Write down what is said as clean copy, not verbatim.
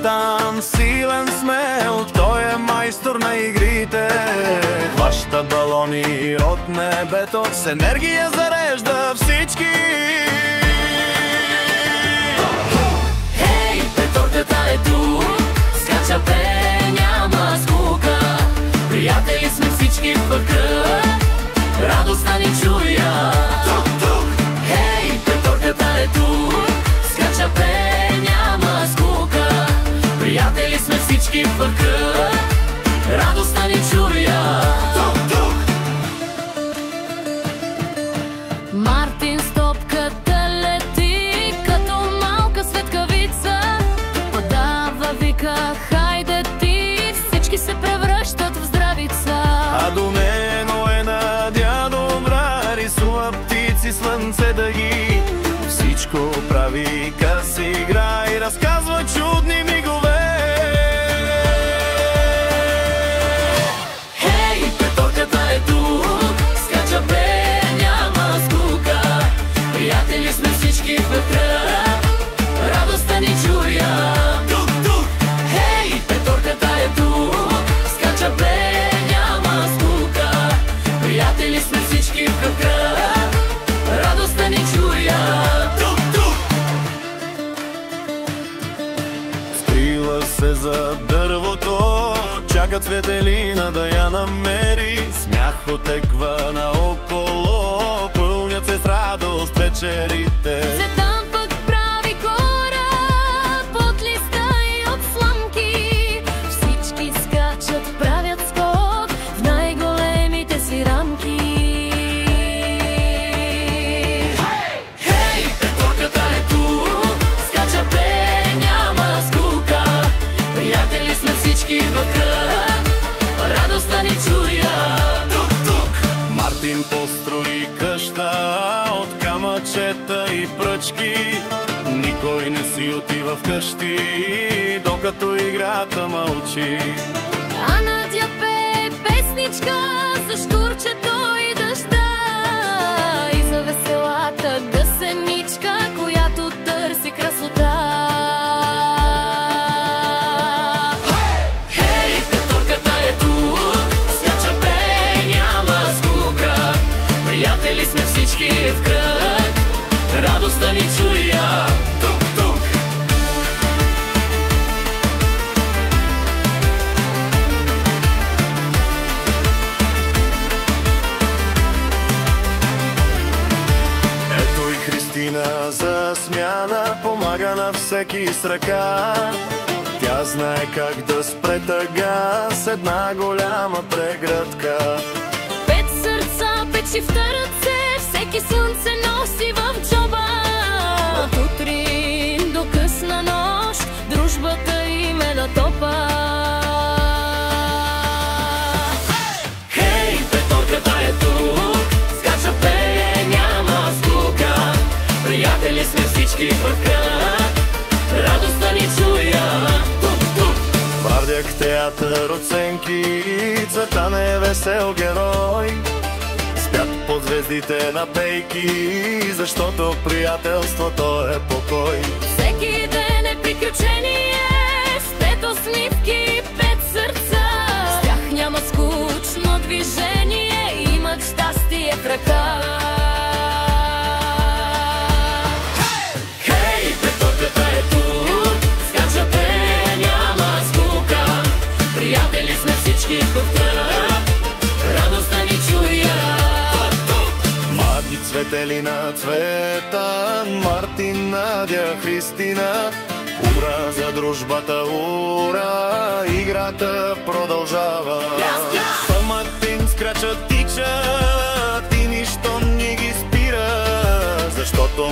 Цветан, силен, смел, той е майстор на игрите. Хваща балони от небето, с енергия зарежда всички. Хей, петорката е тук, скача пе, няма скука. Приятели сме всички в кръг, радостта ни чуя. Хей, петорката е тук, скача пе, няма скука. Приятели сме всички в кръг, радостта ни чуя. Мартин с топката лети като малка светкавица, подава, вика, хайде ти, всички се превръщат в здравица. А до него е на дядо Вра, рисува птици, слънце, дъги. Всичко прави, къс игра и разказва чудни мигове. Хей, петорката е тук, скача бе, няма скука. Приятели сме всички в кръг, радостта ни чуя. Хей, петорката е тук, скача бе, няма скука. Приятели сме всички в кръг, радостта ни чуя. Скрила се за дървото, чака Цветелина да я намери. Смях отеква наоколо, пълнят се с радост вечерите. Цветан пък прави кораб от листа и от сламки. Всички скачат, правят скок в най-големите си рамки. Хей, петорката е тук, скача бе, няма скука. Приятели сме всички в кръг, радостта ни чуя. Мартин построи къща от камъчета и пръчки. Никой не си отива вкъщи, докато играта мълчи. А Надя пее песничка за щурчето и дъжда и за веселата гъсеничка, която търси красота. Хей, петорката е тук, скача бе, няма скука. Приятели сме всички в кръг, радостта ни чуя. Ето и Христина за смяна помага на всеки с ръка. Тя знае как да спре тъга с една голяма прегръдка. Пет сърца, пет шифта ръце, всеки слънце носи в джоба. От утрин до късна нощ, дружбата им е на топа. Хей, петорката е тук, скача пее, няма скука. Приятели сме всички в кръг, радостта ни чуя. Бардяк, театър, оценки, Цветан е весел герой. Спят под звездите на пейки, защото приятелството е покой. Всеки ден е приключение, с пет усмивки, пет сърца. С тях няма скучно движение, имат щастие в ръка. Хей, петорката е тук, скача бе, няма скука. Приятели сме всички в кръг, радостта ни чуя. Маги, Цветелина, Цветан, Мартин, Надя, Христина. Ура за дружбата, ура, играта продължава. Мартин скрачат, тичат и нищо не ги спира, защото